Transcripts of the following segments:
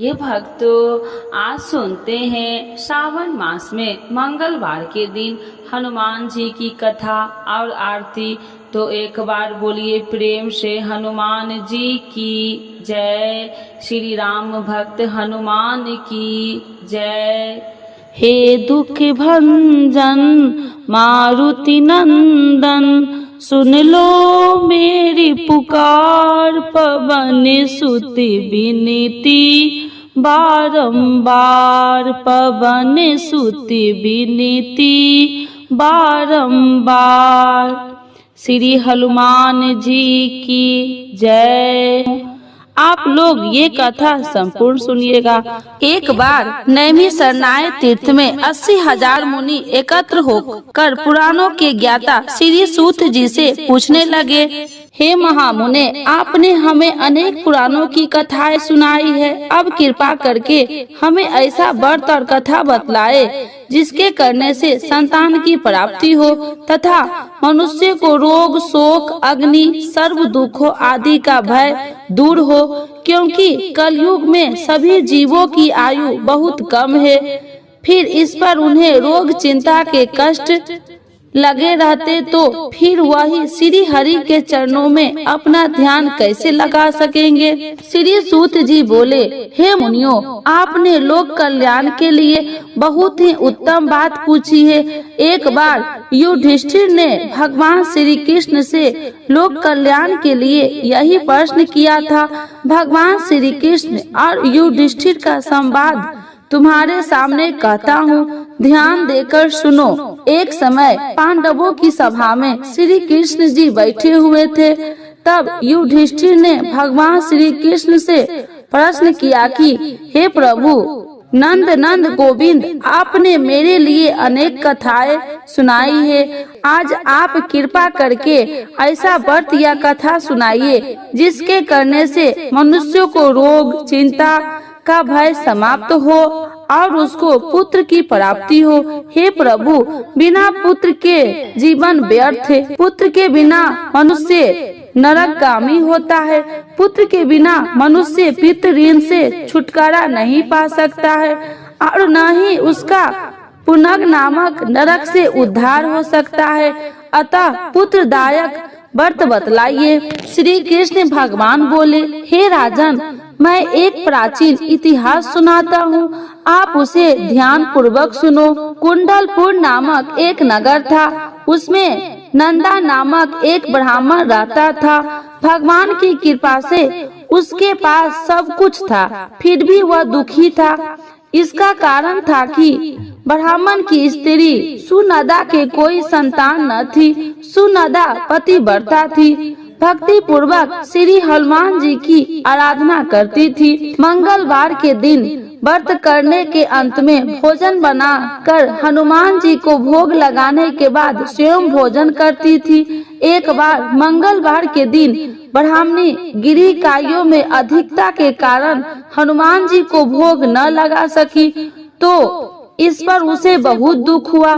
ये भक्तों, आज सुनते हैं श्रावण मास में मंगलवार के दिन हनुमान जी की कथा और आरती। तो एक बार बोलिए प्रेम से हनुमान जी की जय। श्री राम भक्त हनुमान की जय। हे दुख भंजन मारुति नंदन, सुन लो मेरी पुकार, पवन सुत विनती बारंबार, पवन सुत विनती बारंबार। श्री हनुमान जी की जय। आप लोग ये कथा संपूर्ण सुनिएगा। एक बार नैमिषारण्य तीर्थ में 80,000 मुनि एकत्र होकर पुराणों के ज्ञाता श्री सूत जी से पूछने लगे, हे महामुने, आपने हमें अनेक पुराणों की कथाएं सुनाई है, अब कृपा करके हमें ऐसा व्रत और कथा बतलाए जिसके करने से संतान की प्राप्ति हो तथा मनुष्य को रोग शोक अग्नि सर्व दुखों आदि का भय दूर हो, क्योंकि कलयुग में सभी जीवों की आयु बहुत कम है। फिर इस पर उन्हें रोग चिंता के कष्ट लगे रहते तो फिर वही श्री हरि के चरणों में अपना ध्यान कैसे लगा सकेंगे। श्री सूत जी बोले, हे मुनियों, आपने लोक कल्याण के लिए बहुत ही उत्तम बात पूछी है। एक बार युधिष्ठिर ने भगवान श्री कृष्ण से लोक कल्याण के लिए यही प्रश्न किया था। भगवान श्री कृष्ण और युधिष्ठिर का संवाद तुम्हारे सामने कहता हूँ, ध्यान देकर सुनो। एक समय पांडवों की सभा में श्री कृष्ण जी बैठे हुए थे। तब युधिष्ठिर ने भगवान श्री कृष्ण से प्रश्न किया कि हे प्रभु नंद नंद गोविंद, आपने मेरे लिए अनेक कथाएं सुनाई है, आज आप कृपा करके ऐसा व्रत या कथा सुनाइए जिसके करने से मनुष्यों को रोग चिंता का भय समाप्त हो और उसको पुत्र की प्राप्ति हो। हे प्रभु, बिना पुत्र के जीवन व्यर्थ है, पुत्र के बिना मनुष्य नरकगामी होता है, पुत्र के बिना मनुष्य पितृ ऋण से छुटकारा नहीं पा सकता है और न ही उसका पुनग नामक नरक से उद्धार हो सकता है। अतः पुत्रदायक व्रत बतलाइए। श्री कृष्ण भगवान बोले, हे राजन, मैं एक प्राचीन इतिहास सुनाता हूँ, आप उसे ध्यान पूर्वक सुनो। कुंडलपुर नामक एक नगर था, उसमें नंदा नामक एक ब्राह्मण रहता था। भगवान की कृपा से उसके पास सब कुछ था, फिर भी वह दुखी था। इसका कारण था कि ब्राह्मण की स्त्री सुनदा के कोई संतान न थी। सुनदा पतिव्रता थी, भक्ति पूर्वक श्री हनुमान जी की आराधना करती थी। मंगलवार के दिन व्रत करने के अंत में भोजन बना कर हनुमान जी को भोग लगाने के बाद स्वयं भोजन करती थी। एक बार मंगलवार के दिन ब्राह्मणी गिरिकाइयों में अधिकता के कारण हनुमान जी को भोग न लगा सकी, तो इस पर उसे बहुत दुख हुआ।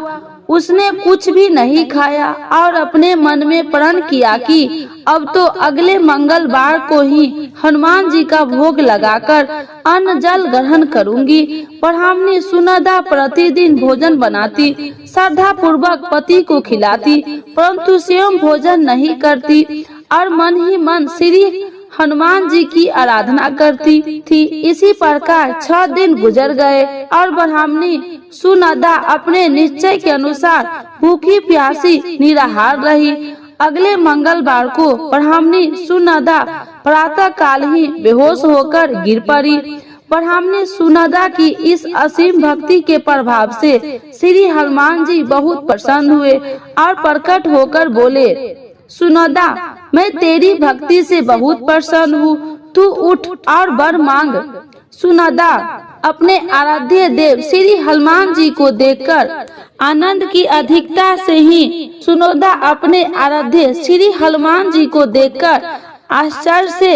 उसने कुछ भी नहीं खाया और अपने मन में प्रण किया कि अब तो अगले मंगलवार को ही हनुमान जी का भोग लगाकर अन्न जल ग्रहण करूंगी। ब्राह्मणी सुनदा प्रतिदिन भोजन बनाती, श्रद्धा पूर्वक पति को खिलाती, परंतु स्वयं भोजन नहीं करती और मन ही मन श्री हनुमान जी की आराधना करती थी। इसी प्रकार 6 दिन गुजर गए और ब्राह्मणी सुनदा अपने निश्चय के अनुसार भूखी प्यासी निराहार रही। अगले मंगलवार को ब्राह्मणी सुनदा प्रातः काल ही बेहोश होकर गिर पड़ी। ब्राह्मणी सुनदा की इस असीम भक्ति के प्रभाव से श्री हनुमान जी बहुत प्रसन्न हुए और प्रकट होकर बोले, सुनदा, मैं तेरी भक्ति से बहुत प्रसन्न हूँ, तू उठ और वर मांग। सुनदा अपने आराध्य देव श्री हनुमान जी को देखकर आनंद की अधिकता से ही सुनदा अपने आराध्य श्री हनुमान जी को देखकर आश्चर्य से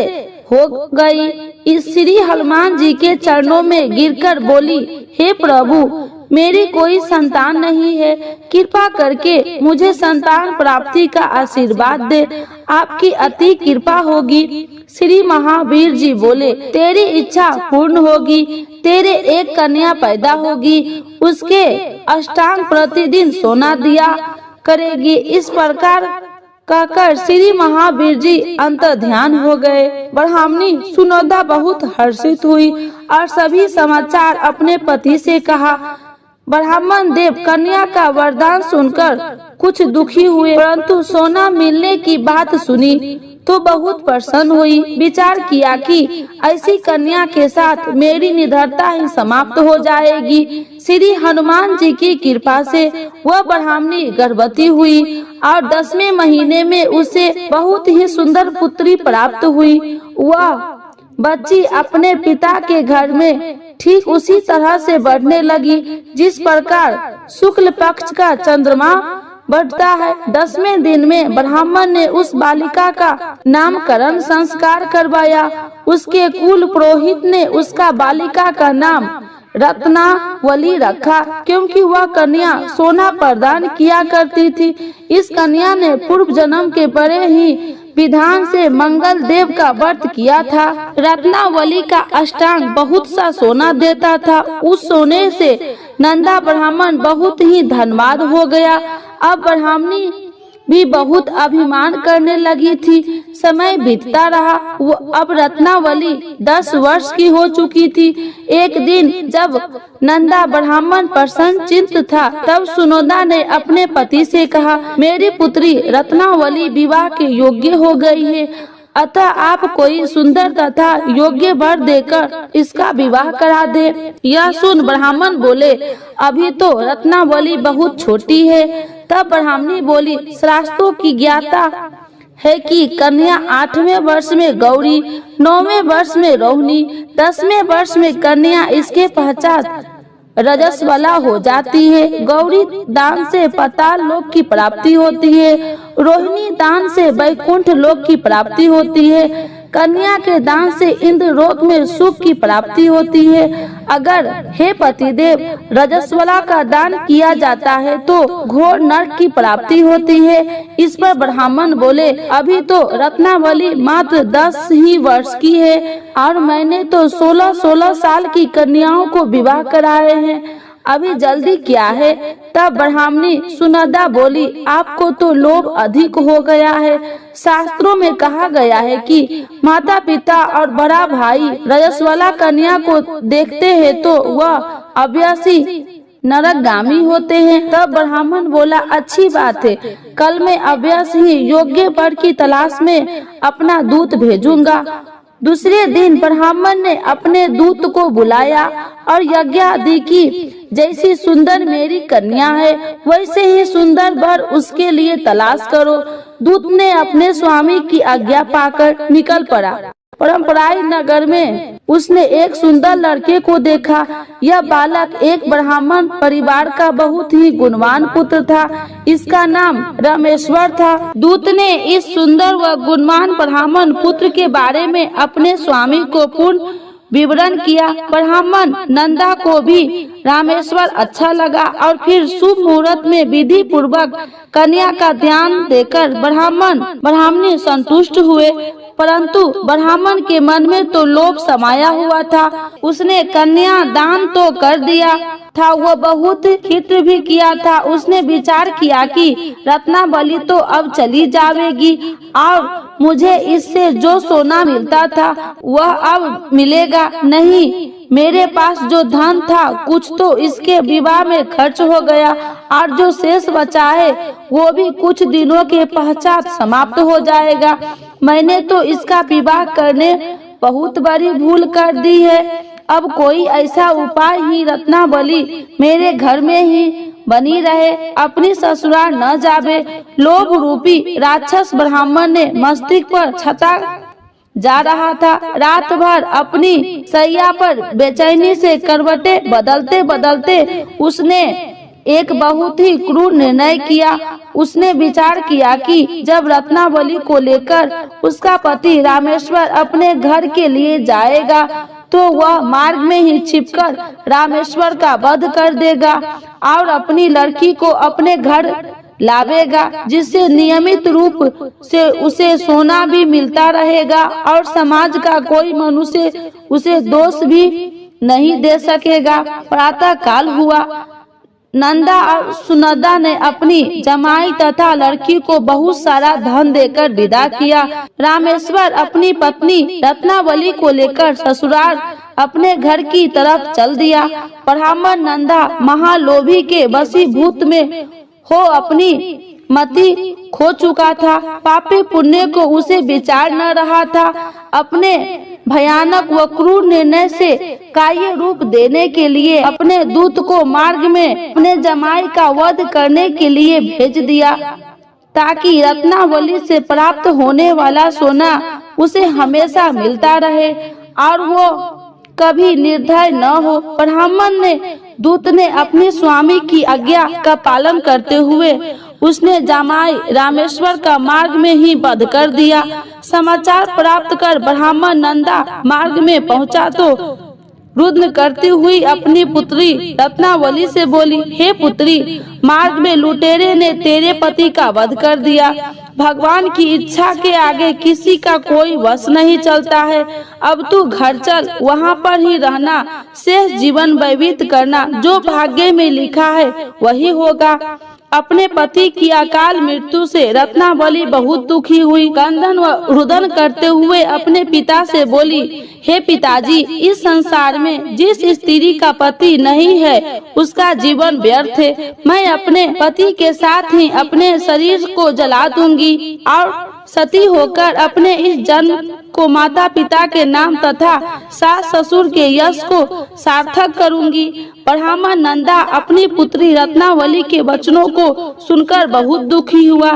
हो गई। इस श्री हनुमान जी के चरणों में गिरकर बोली, हे प्रभु, मेरी कोई संतान नहीं है, कृपा करके मुझे संतान प्राप्ति का आशीर्वाद दे, आपकी अति कृपा होगी। श्री महावीर जी बोले, तेरी इच्छा पूर्ण होगी, तेरे एक कन्या पैदा होगी, उसके अष्टांग प्रतिदिन सोना दिया करेगी। इस प्रकार कहकर श्री महावीर जी अंतर ध्यान हो गए। ब्राह्मणी सुनोदा बहुत हर्षित हुई और सभी समाचार अपने पति से कहा। ब्राह्मण देव कन्या का वरदान सुनकर कुछ दुखी हुए, परंतु सोना मिलने की बात सुनी तो बहुत प्रसन्न हुई। विचार किया कि ऐसी कन्या के साथ मेरी निडरता ही समाप्त हो जाएगी। श्री हनुमान जी की कृपा से वह ब्राह्मणी गर्भवती हुई और 10वें महीने में उसे बहुत ही सुंदर पुत्री प्राप्त हुई। वह बच्ची अपने पिता के घर में ठीक उसी तरह से बढ़ने लगी जिस प्रकार शुक्ल पक्ष का चंद्रमा बढ़ता है। 10वें दिन में ब्राह्मण ने उस बालिका का नामकरण संस्कार करवाया। उसके कुल पुरोहित ने उसका बालिका का नाम रत्नावली रखा, क्योंकि वह कन्या सोना प्रदान किया करती थी। इस कन्या ने पूर्व जन्म के बड़े ही विधान से मंगल देव का व्रत किया था। रत्नावली का अष्टांग बहुत सा सोना देता था। उस सोने से नंदा ब्राह्मण बहुत ही धनवान हो गया। अब ब्राह्मणी भी बहुत अभिमान करने लगी थी। समय बीतता रहा। वो अब रत्नावली 10 वर्ष की हो चुकी थी। एक दिन जब नंदा ब्राह्मण प्रसन्न चित्त था, तब सुनोदा ने अपने पति से कहा, मेरी पुत्री रत्नावली विवाह के योग्य हो गई है, अतः आप कोई सुंदर तथा योग्य वर देकर इसका विवाह करा दे। यह सुन ब्राह्मण बोले, अभी तो रत्नावली बहुत छोटी है। तब ब्राह्मणी बोली, शास्त्रों की ज्ञाता है कि कन्या 8वें वर्ष में गौरी, 9वें वर्ष में रोहिणी, 10वें वर्ष में कन्या इसके पश्चात रजस्वला हो जाती है। गौरी दान से पाताल लोक की प्राप्ति होती है, रोहिणी दान से वैकुंठ लोक की प्राप्ति होती है, कन्या के दान से इंद्र लोक में सुख की प्राप्ति होती है। अगर हे पतिदेव रजस्वला का दान किया जाता है तो घोर नरक की प्राप्ति होती है। इस पर ब्राह्मण बोले, अभी तो रत्नावली मात्र 10 ही वर्ष की है और मैंने तो 16-16 साल की कन्याओं को विवाह कराए हैं, अभी जल्दी क्या है। तब ब्राह्मणी सुनंदा बोली, आपको तो लोभ अधिक हो गया है। शास्त्रों में कहा गया है कि माता पिता और बड़ा भाई रजस्वला कन्या को देखते हैं तो वह अव्यासी नरकगामी होते हैं। तब ब्राह्मण बोला, अच्छी बात है, कल मैं अव्यासी ही योग्य वर की तलाश में अपना दूत भेजूंगा। दूसरे दिन ब्राह्मण ने अपने दूत को बुलाया और यज्ञ दी कि जैसी सुंदर मेरी कन्या है वैसे ही सुंदर वर उसके लिए तलाश करो। दूत ने अपने स्वामी की आज्ञा पाकर निकल पड़ा। परंपराई नगर में उसने एक सुंदर लड़के को देखा। यह बालक एक ब्राह्मण परिवार का बहुत ही गुणवान पुत्र था। इसका नाम रामेश्वर था। दूत ने इस सुंदर व गुणवान ब्राह्मण पुत्र के बारे में अपने स्वामी को पूर्ण विवरण किया। ब्राह्मण नंदा को भी रामेश्वर अच्छा लगा और फिर शुभ मुहूर्त में विधि पूर्वक कन्या का ध्यान देकर ब्राह्मणी संतुष्ट हुए, परंतु ब्राह्मण के मन में तो लोभ समाया हुआ था। उसने कन्या दान तो कर दिया था, वह बहुत हित भी किया था। उसने विचार किया कि रत्नावली तो अब चली जाएगी और मुझे इससे जो सोना मिलता था वह अब मिलेगा नहीं। मेरे पास जो धन था कुछ तो इसके विवाह में खर्च हो गया और जो शेष बचा है वो भी कुछ दिनों के पश्चात समाप्त हो जाएगा। मैंने तो इसका विवाह करने बहुत बड़ी भूल कर दी है। अब कोई ऐसा उपाय ही रत्नावली मेरे घर में ही बनी रहे, अपनी ससुराल न जावे। लोभ रूपी राक्षस ब्राह्मण ने मस्तिष्क पर छता जा रहा था। रात भर अपनी सैया पर बेचैनी से करवटे बदलते बदलते उसने एक बहुत ही क्रूर निर्णय किया। उसने विचार किया कि जब रत्नावली को लेकर उसका पति रामेश्वर अपने घर के लिए जाएगा तो वह मार्ग में ही छिपकर रामेश्वर का वध कर देगा और अपनी लड़की को अपने घर लावेगा, जिससे नियमित रूप से उसे सोना भी मिलता रहेगा और समाज का कोई मनुष्य उसे दोष भी नहीं दे सकेगा। प्रातः काल हुआ। नंदा और सुनंदा ने अपनी जमाई तथा लड़की को बहुत सारा धन देकर विदा किया। रामेश्वर अपनी पत्नी रत्नावली को लेकर ससुराल अपने घर की तरफ चल दिया। ब्राह्मण नंदा महालोभी के वशीभूत में हो अपनी मति खो चुका था। पापी पुण्य को उसे विचार न रहा था। अपने भयानक व क्रूर निर्णय से कार्य रूप देने के लिए अपने दूत को मार्ग में अपने जमाई का वध करने के लिए भेज दिया, ताकि रत्नावली से प्राप्त होने वाला सोना उसे हमेशा मिलता रहे और वो कभी निर्दय न हो। ब्राह्मण ने दूत ने अपने स्वामी की आज्ञा का पालन करते हुए उसने जमाई रामेश्वर का मार्ग में ही वध कर दिया। समाचार प्राप्त कर ब्राह्मण नंदा मार्ग में पहुंचा तो रुद्र करती हुई अपनी पुत्री रत्नावली से बोली, हे पुत्री, मार्ग में लुटेरे ने तेरे पति का वध कर दिया। भगवान की इच्छा के आगे किसी का कोई वश नहीं चलता है। अब तू घर चल, वहाँ पर ही रहना, शेष जीवन व्यतीत करना। जो भाग्य में लिखा है वही होगा। अपने पति की अकाल मृत्यु से रत्नावली बहुत दुखी हुई। क्रंदन व रुदन करते हुए अपने पिता से बोली, हे पिताजी, इस संसार में जिस स्त्री का पति नहीं है उसका जीवन व्यर्थ है। मैं अपने पति के साथ ही अपने शरीर को जला दूंगी और सती होकर अपने इस जन्म को माता पिता के नाम तथा सास ससुर के यश को सार्थक करूंगी। ब्राह्मण नंदा अपनी पुत्री रत्नावली के वचनों को सुनकर बहुत दुखी हुआ।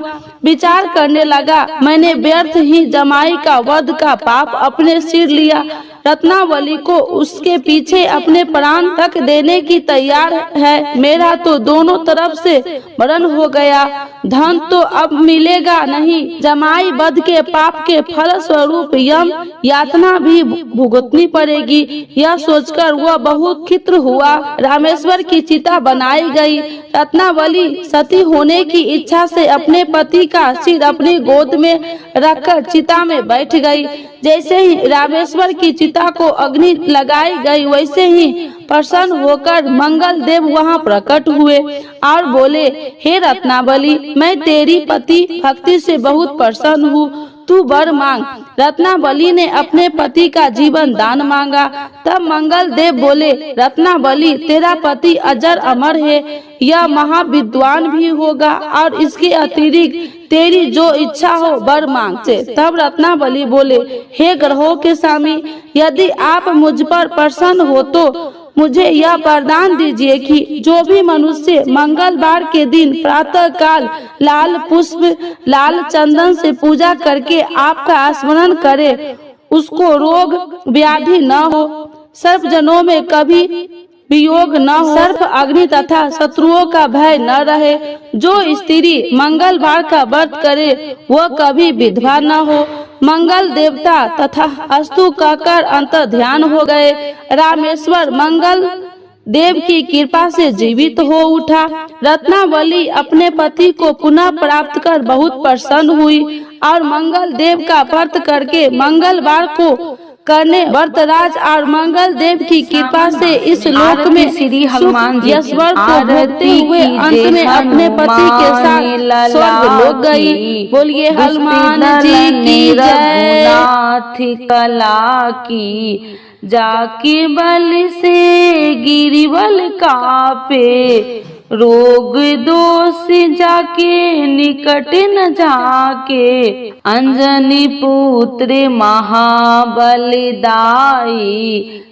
विचार करने लगा, मैंने व्यर्थ ही जमाई का वध का पाप अपने सिर लिया। रत्नावली को उसके पीछे अपने प्राण तक देने की तैयार है। मेरा तो दोनों तरफ से मरण हो गया। धन तो अब मिलेगा नहीं। जमाई वध के पाप के फल स्वरूप यम यातना भी भुगतनी पड़ेगी। यह सोचकर वह बहुत खिन्न हुआ। रामेश्वर की चिता बनाई गई। रत्नावली सती होने की इच्छा से अपने पति का सिर अपनी गोद में रखकर चिता में बैठ गई। जैसे ही रामेश्वर की चिता को अग्नि लगाई गई, वैसे ही प्रसन्न होकर मंगल देव वहाँ प्रकट हुए और बोले, हे रत्नावली, मैं तेरी पति भक्ति से बहुत प्रसन्न हूँ, तू वर मांग। रत्नावली ने अपने पति का जीवन दान मांगा। तब मंगल देव बोले, रत्नावली, तेरा पति अजर अमर है, यह महाविद्वान भी होगा और इसके अतिरिक्त तेरी जो इच्छा हो वर मांग से। तब रत्नावली बोले, हे ग्रहों के स्वामी, यदि आप मुझ पर प्रसन्न हो तो मुझे यह वरदान दीजिए कि जो भी मनुष्य मंगलवार के दिन प्रातः काल लाल पुष्प लाल चंदन से पूजा करके आपका स्मरण करे, उसको रोग व्याधि न हो, सर्प जनों में कभी वियोग न हो, सर्प अग्नि तथा शत्रुओं का भय न रहे। जो स्त्री मंगलवार का व्रत करे वह कभी विधवा न हो। मंगल देवता तथा अस्तु कहकर अंतर ध्यान हो गए। रामेश्वर मंगल देव की कृपा से जीवित हो उठा। रत्नावली अपने पति को पुनः प्राप्त कर बहुत प्रसन्न हुई और मंगल देव का व्रत करके मंगलवार को करने व्रतराज और मंगल देव की कृपा से इस लोक में श्री हनुमान जी ईश्वर को भोगते हुए अंत में अपने पति के साथ स्वर्ग लोक गई। बोलिए हनुमान जी की जय। कला की जाके बल से गिरिवल कापे, रोग दोष जाके निकट न जाके, अंजनी पुत्र महाबलदाई,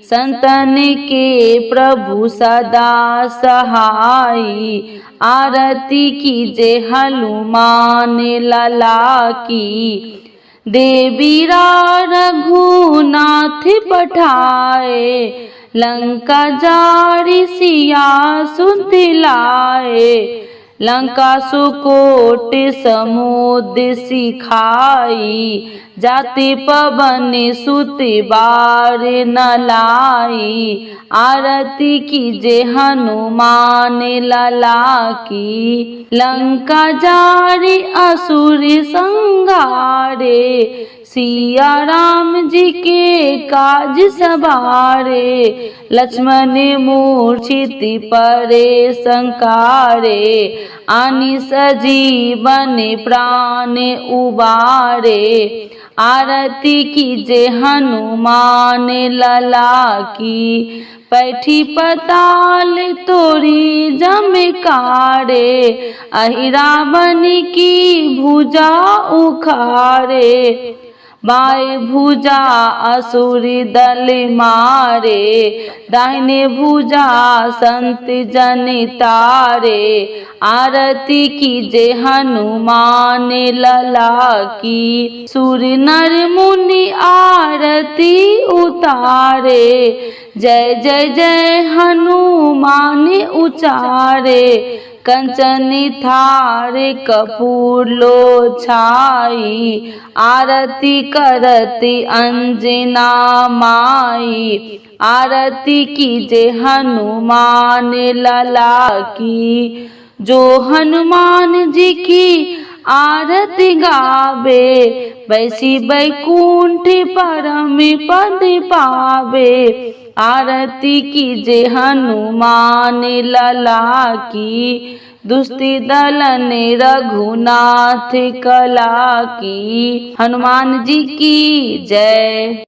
संतन के प्रभु सदा सहाई, आरती कीजे हनुमान लला की, देवीरा रघुनाथ पठाए, लंका जारी सिया सुध लाए, लंका सुकोट समुद्र सिखाई, जाति पवन सुत बार न लाई, आरती कीजे हनुमान लला की। लंका जारी असुर संहारे, सिया राम जी के काज सवारे, लक्ष्मण मूर्छित परे संकारे, आनि सजीवन प्राण उबारे, आरती कीजे हनुमान लला की। पैठी पताल तोरी जमकारे, अहि रावण की भुजा उखारे, बाएं भुजा असुर दल मारे, दाहिने भुजा संत जन तारे, आरती कीजे हनुमान लला की। सुर नर मुनि आरती उतारे, जय जय जय हनुमान उचारे, कंचन थार कपूर लो छाई, आरती करती अंजना माई, आरती कीजे हनुमान लला की। जो हनुमान जी की आरती गावे, वैसी वैकुंठ परम पद पावे, आरती कीजे हनुमान लला की। दुष्टि दलन रघुनाथ कला की। हनुमान जी की जय।